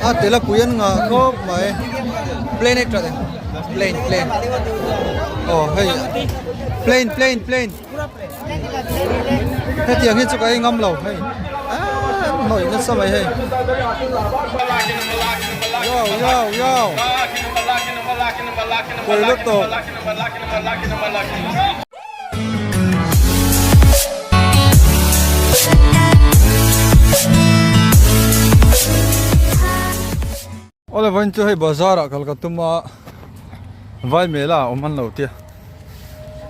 à thế là cuốn ngà có mấy plain extra đấy plain hey plain thế tiếng hết cho cái ngâm lẩu hay nổi nó sao vậy hay yo quay lúc tổ ôi vẫn chưa hay bazaar à Calcutta mà vai mela om han lo tia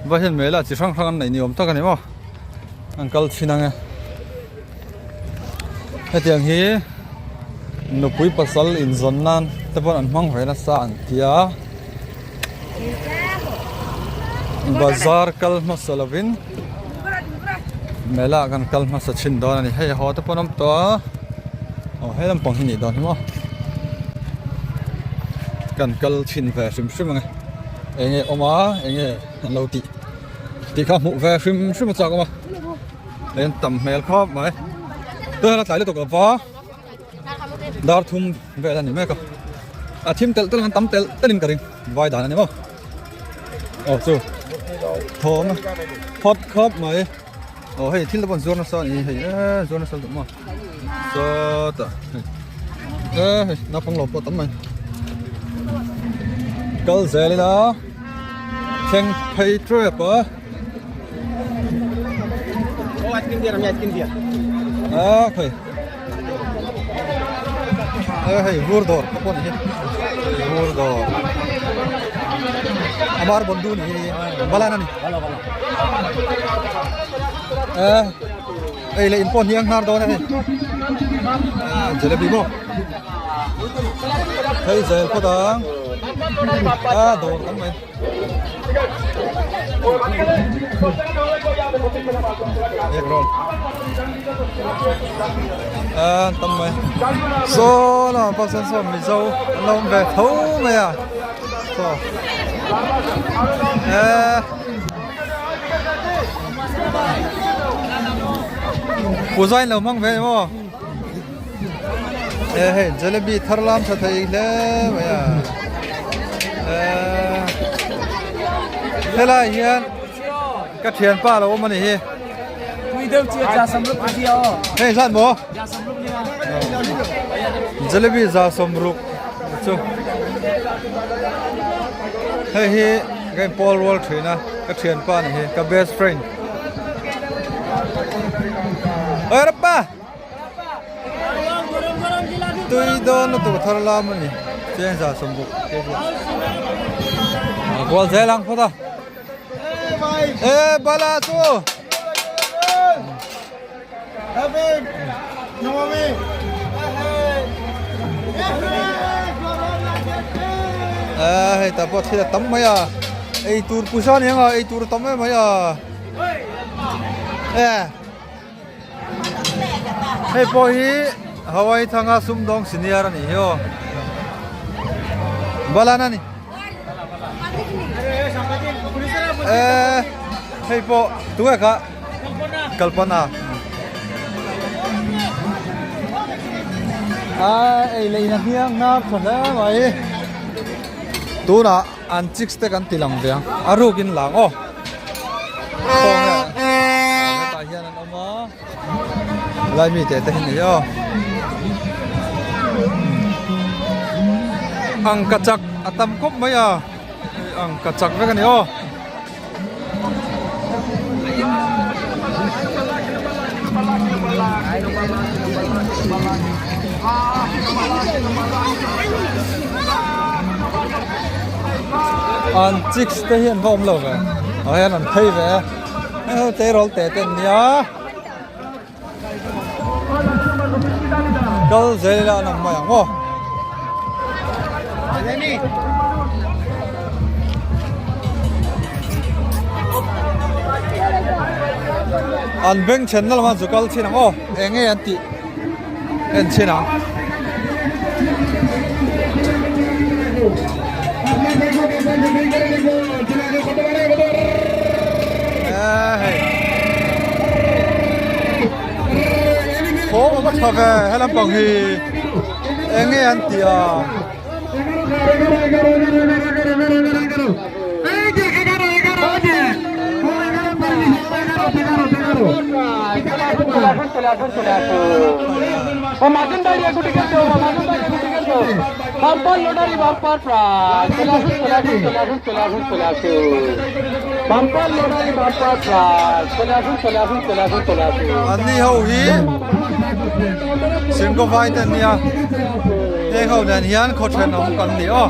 vai hen mela chi sang sang này ni om ta ka ni mo uncle chinang he tiang hi no pui pasal in zon nan te pon an mang hoina sa an tia bazaar kal masalavin mela kan kal masa chin don ani hei ho te ponom to he lam pang hi ni don hi mo kan kal chin ve sim nge enge oma enge lo ti kha mu ve sim cha ma len tam mel kho mai tôi là tại liên tục ở phó dar thum về là gì mấy cơ à thím tel tel tắm tel tel cả đi vài đàn này không chú thô mà hot cup mày hay thím là bọn zone sao nhỉ hay zone sao đúng không so ta nó phong lộc tắm mày câu dễ lên đó cheng pay trip à okay hey vurdor kapon hi vurdor amar bandhu ni bala nani bala ei le impon hiang har do ne jalebi mo hey zel padang dor tam mai ek roll tâm mày số là bao nhiêu số mình dâu nó về thấu mày à so của doanh là mang về không hey jalebi tharlam sa thấy le mày à thế là hiện các thiền pa là ôm này đâu chưa ra sầm rục gì à? Hey, sao bố? Ra sầm rục nha. Jalebi ra sầm rục. Chú. Hey, cái Paul Wall Street na, cái thiền pa này, cái best friend. Ơi Rappa. Tôi đó nó tụi thằng làm này, chuyện ra sầm rục. Qual dễ lắm phải không? Bala chú. Habib, Nawawi. Hey, tapi kita tam maya. Tour pusan yang tour tam maya. Hey, pohi Hawaii thanga sumdong senior ni yo. Balana ni. Hey po, tu ka? Kalpana. Ai lấy năng hiang na phần đó vậy tu na ăn chiếc steak ăn tilang vậy aru kin lang ô không nè tại hiện anh ông lại mi tệ tệ này yo ang kacak atam kop mấy à ang kacak với cái này ô ăn chiếc steak hiện vong lâu vậy, hiện ăn thấy vậy, tế rồi tế tên nhá, câu dễ là nằm mày không? Ăn bánh chén là mà chú câu chi nào? Anh nghe anh tị, anh chi nào? Phố mà bắt về hay làm bằng gì Enge antia. Ani hau hi Sing ko vai tan nia He hau dan hian kho then om kan ni o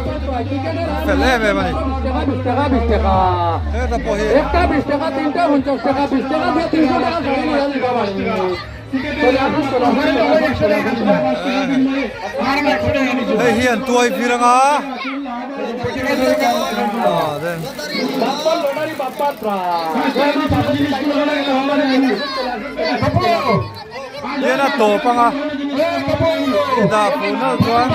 Fele be mani He ta po hi একটা 20 টাকা তিনটা 50 টাকা 20 টাকা দিয়ে 300 টাকা ধরে নিয়ে যাবি বাবা He hian tuai piranga then Yena to panga Da puna tuan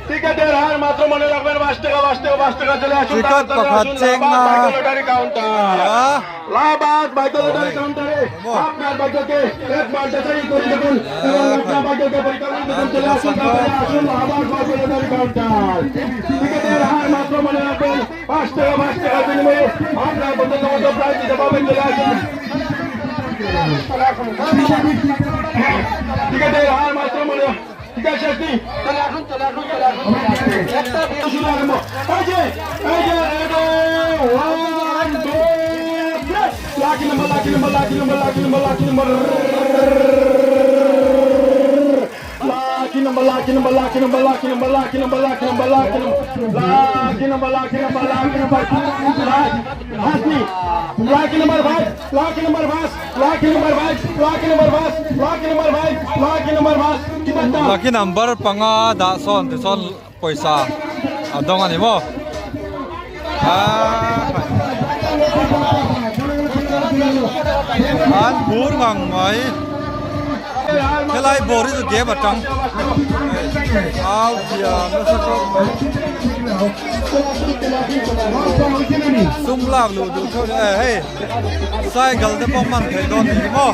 টিকেটের হার মাত্র মনে রাখবেন 5 টাকা 5 টাকা 5 টাকা চলে আসুন Tiket pakatcheng na lottery counter লাবাদ বাইকের লটারি কাউন্টারে আপনার বাইককে একবার যাচাই করে দেখুন এবং আপনার বাইককে পরিচালনা করুন চলে আসুন আসুন লাবাদ বাইকের লটারি কাউন্টার টিকেটের হার মাত্র মনে রাখবেন 5 টাকা 5 টাকা বিনিময়ে আপনার পছন্দ প্রাইজ দিতে পারবেন চলে আসুন টিকেটের হার মাত্র মনে ঠিক আছে আপনি চলে আসুন চলে আসুন চলে আসুন একটা শুরু করব এই যে ready 1 2 lucky number lucky number lucky number lucky number lucky number lucky number lucky number lucky number lucky number lucky number lucky number lucky number lucky number lucky number হাসনি lucky number 5 lucky number 5 lucky number 5 lucky number 5 lucky number 5 lucky number 5 kita Laki number panga da son te son poisa adong ani mo An bur ngang mai Helai bori zu ge batang Au dia no sa ko Sum lak lu du tho hey sai gal de pom man thai don ni mo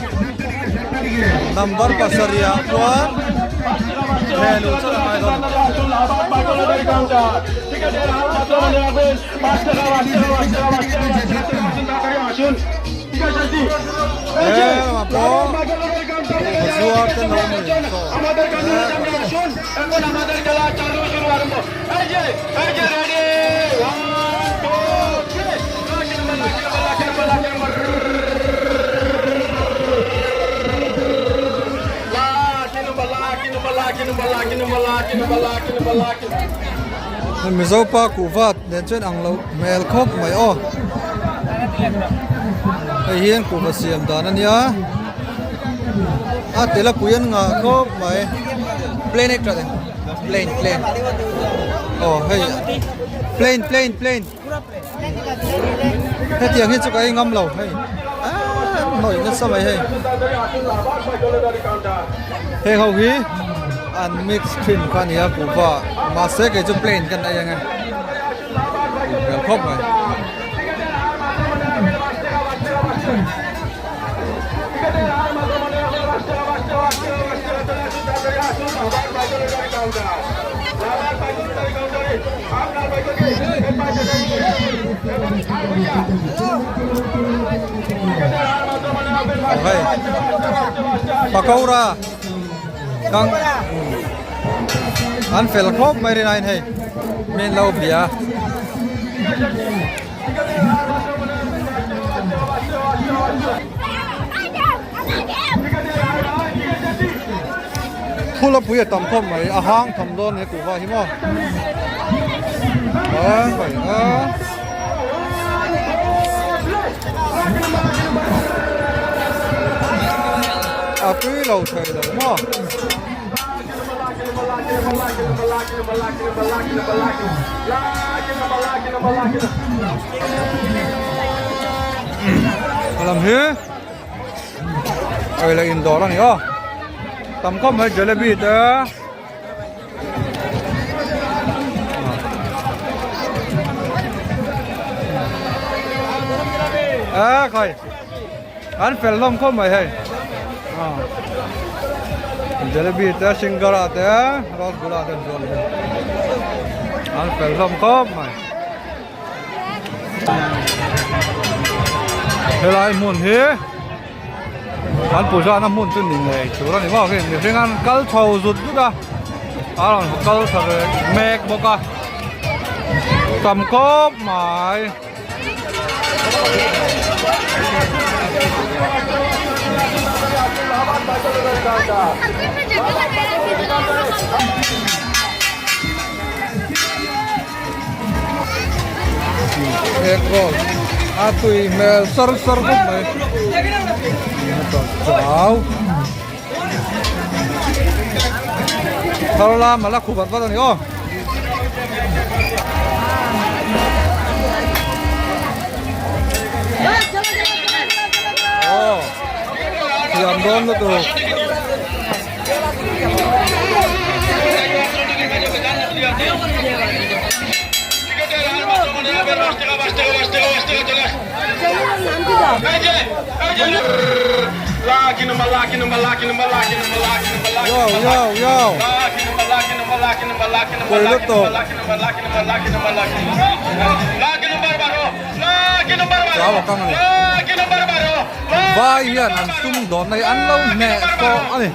Number pasaria tuan Hello chala mai don লাবাদ বাইকের lottery counter টিকেটের হার মাত্র মনে রাখবেন 5 টাকা 5 টাকা 5 টাকা 5 টাকা আসুন ঠিক আছে জি বাইকের লটারি কাউন্টারে আমাদের কাছে আসুন এখন আমাদের খেলা চালু শুরু আরম্ভ এই যে ready 1 2 3 Mizo pa kuvat den chen anglo mel khop mai o ai hian ku va siam dan ania a tela puyan nga khop mai plane ektra den plane oh hey plane he tiang hi chu kai ngam lo hey noi na samai hey he ho hi an mix trim kan ya ku va ma se ke chu plane kan ai yang mel khop mai Pakaura kang an fel khop mai rin ain hey men lo bia Pula puya tam khop mai a hang tham don he ku wa hi mo phải quý lầu trời lầu mò làm hứ là indoor đó nhỉ tầm có mấy jalebi đó Coi ăn phải lom không mày hay jalebi te singara te rasgulla te jol ăn phải lom không mày thế lại muốn thế ăn bữa giờ nó muốn chân đỉnh này chỗ đó thì bảo cái người sinh ăn cá trâu rụt chút ra là cá trâu mẹ bốc à tầm cốp mày egg roll tui mel sar không mày chào thao la mà là khu vực vào đây không Yang don tu. Vai hian an sum don nei an lo me so ani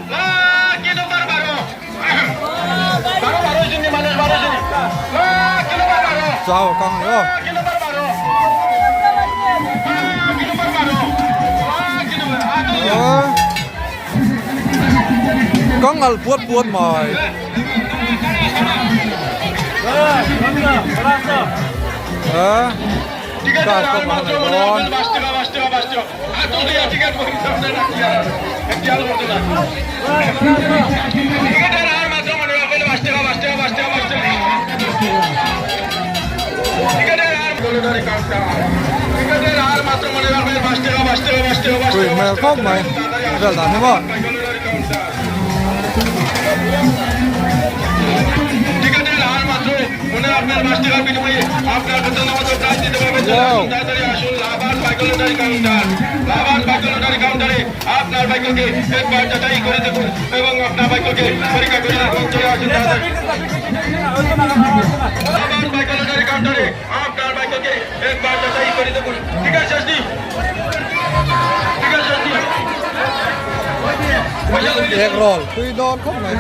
chào căng này căng al buat mày Dah kau mana don? Wih, melkom mày, dah dah ni mah. Egg roll, tui don không mày.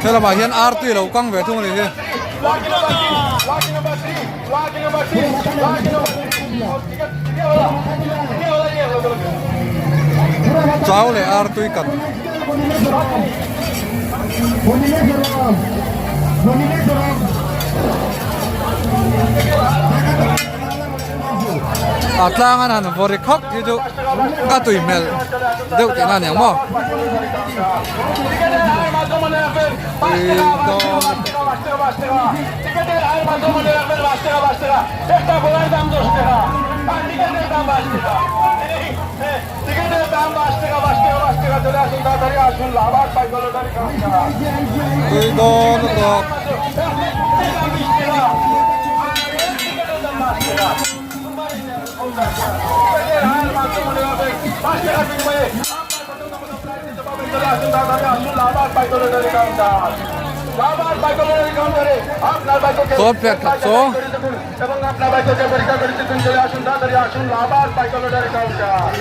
Thế là bà hiên art tùy là căng về thung này đi. Cháu này art tùy cẩn. Atlangan han vori khok gitu atui mel deu te nan yang mo So pek so এবং আপনার বাইককে পরীক্ষা করতে চলে আসুন তাড়াতাড়ি আসুন লাভার বাইকল ডাইরেক্ট কাউন্টার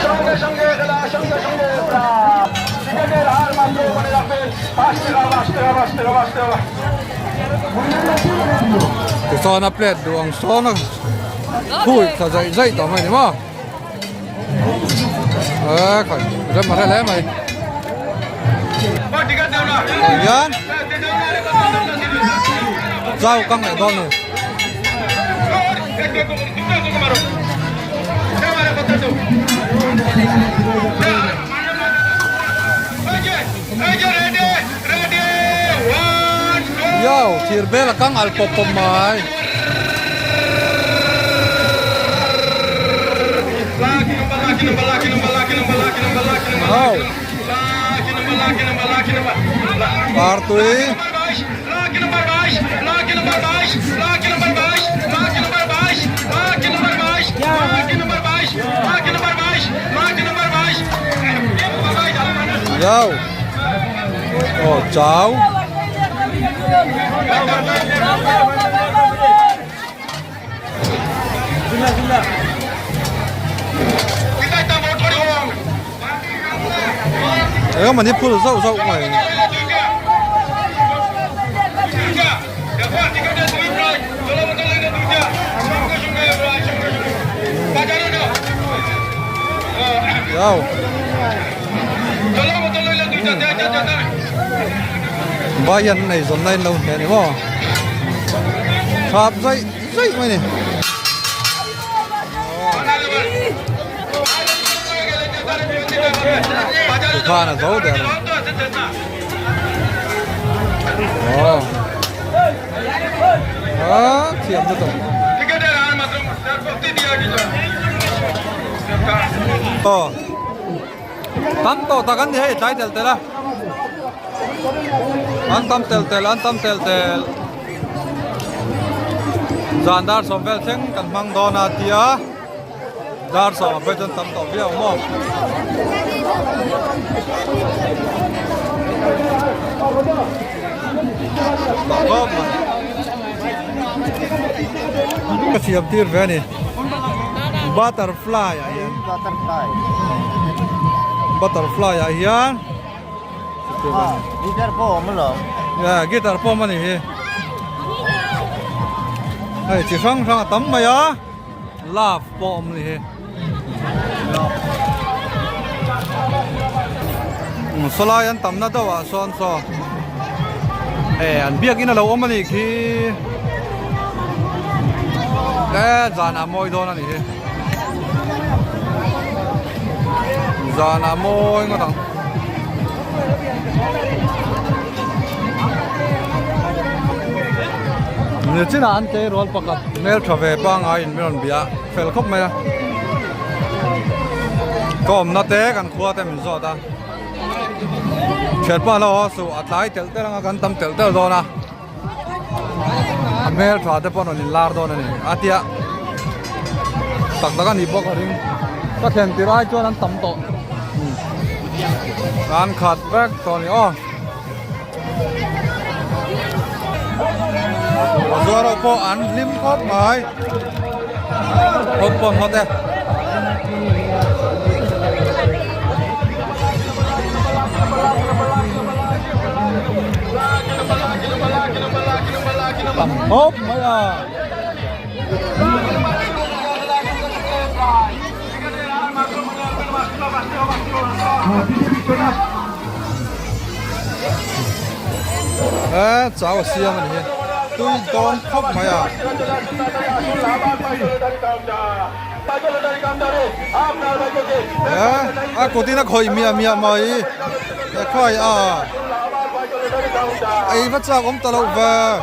সঙ্গে সঙ্গে খেলা সঙ্গে সঙ্গে টিকেটের হার মাত্র মনে রাখবেন 5 টাকা 5 টাকা 5 টাকা 5 টাকা cái so nó plét đường so nó thui sao dậy dậy tao mày đúng không khỏi rất mà thế mày Yan rau căng lại con rồi Yo, sirve là căng al popom mai lagi Oh. Partui. Go. Oh, cháu. Nếu mà đi phun rau rau mày. Đâu? Ba yên này dồn lên đâu thế đúng không? Tháp dậy dậy mày này. Pha là giấu đẹp. Đó. Đó, thiểm cho tổng. Tam to takan di hai tel tela. Antam tel tel. Zandar sovel theng kan mang dona tia. Dar so pe jon tam to bia mo. Top. Cái thiểm tir về này. Butterfly ayan. Butterfly ayan. Gitar po mo lo. Ya, gitar po man hi. Hey, chỉ sang tắm mày á. Love po man hi. Solay an tam na daw a son so. An biak ina lo man hi khi. Cái zana moi do na ni hi. Zana moi ngon. Nếu chỉ là anh cái roll pakat mail travel bang ai in miron bia fel khóc mày com nó téกันkhua tem mình rõ ta chuyện ba lo su atlai tel tel nga kan tam tel tel do na mail tra te pon in lar do na ni atia tak ta kan ibok ring ta khen ti rai cho nan tam to kan khat back to ni o Zoro po an lim khop mai. Hop pon hot e. Hop mai à. Cháu xiêm này nhỉ. Tôi đón khóc mày à. Cô tin nó khỏi mía mày. Khỏi à. Ai phát ra ông ta lâu về.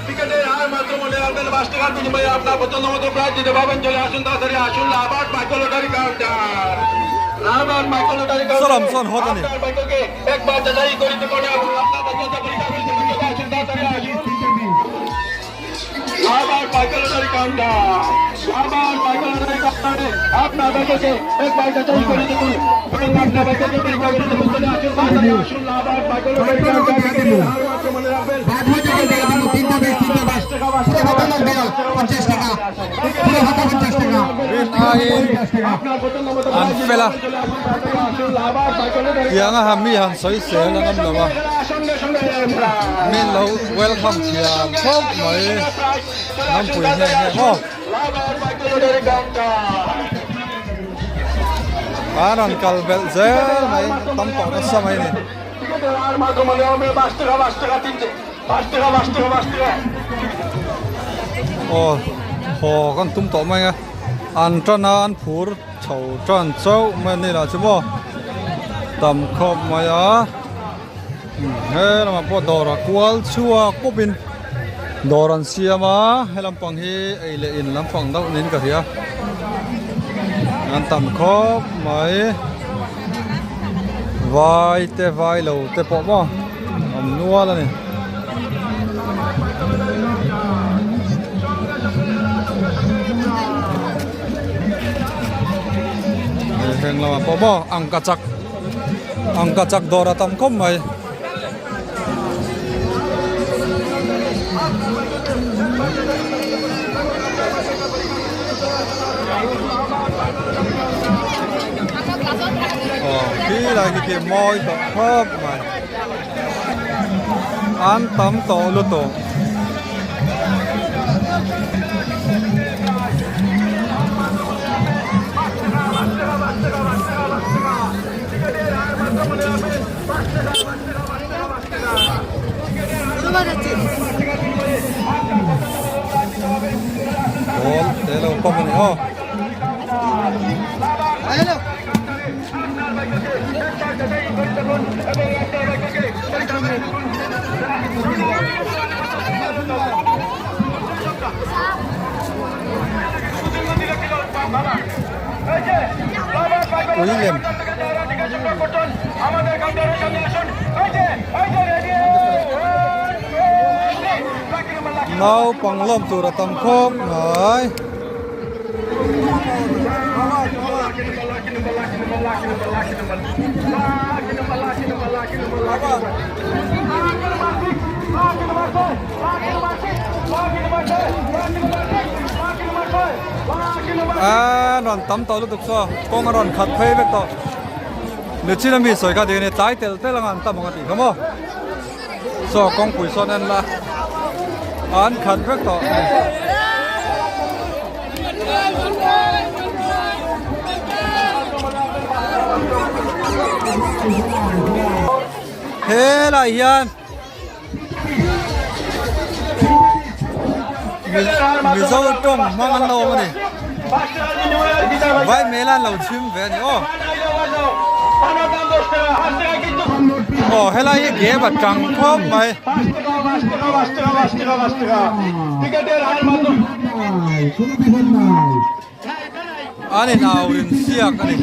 টিকেটের হার মাত্র মনে রাখবেন ৫ টাকার বিনিময়ে আপনার পছন্দ মতো প্রাইজ দিতে পারবেন। চলে আসুন তাড়াতাড়ি আসুন লাভার্ড মাইক্রো লটারি কাউন্টার। লাভার্ড মাইক্রো লটারি কাউন্টার আপনার ভাগ্যকে একবার যাচাই করিতে পারে এবং আপনার ভাগ্যকে পরীক্ষা করিতে পারে। চলে আসুন তাড়াতাড়ি আসুন লাভার্ড মাইক্রো লটারি কাউন্টার। লাভার্ড মাইক্রো লটারি কাউন্টারে আপনার ভাগ্যকে একবার যাচাই করিতে পারে এবং আপনার ভাগ্যকে পরীক্ষা করিতে পারে। চলে আসুন তাড়াতাড়ি আসুন লাভার্ড মাইক্রো লটারি কাউন্টার। হার মাত্র মনে রাখবেন Anfela yang hami han soi se lang am lawa min lo welcome ya khop mai nam pui he ho aran kal bel ze mai tam to na samai ni oh ho kan tum to mai nga an trana an phur chau tran chau mai ni la chumo tam khop mai a he na ma po do ra kwal chua ko bin Doran siama helam pang hi ei le in lam pang dau nin ka hia an tam khop mai vai lo te po mo am nuwa la ni heng la po mo ang kachak dora tam khop mai khi là cái môi tổ khớp mà an tắm tổ luôn tổ ồ thế là không có nữa William mau panglom tu ratam khop ngai ron tam to lu tuk so kong ron khat phei vek to le chi mi soi ka de ne tai tel tel ngan tam ngan ti khamo so kong pui so nen la an khat vek to he la hian mi zo tong mang an lo ma ni vai melan lo chim ve ni he la ye ge ba tang khop mai ani nào rin siak ani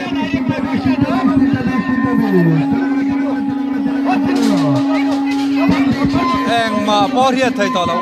eng ma por hiat thai to lo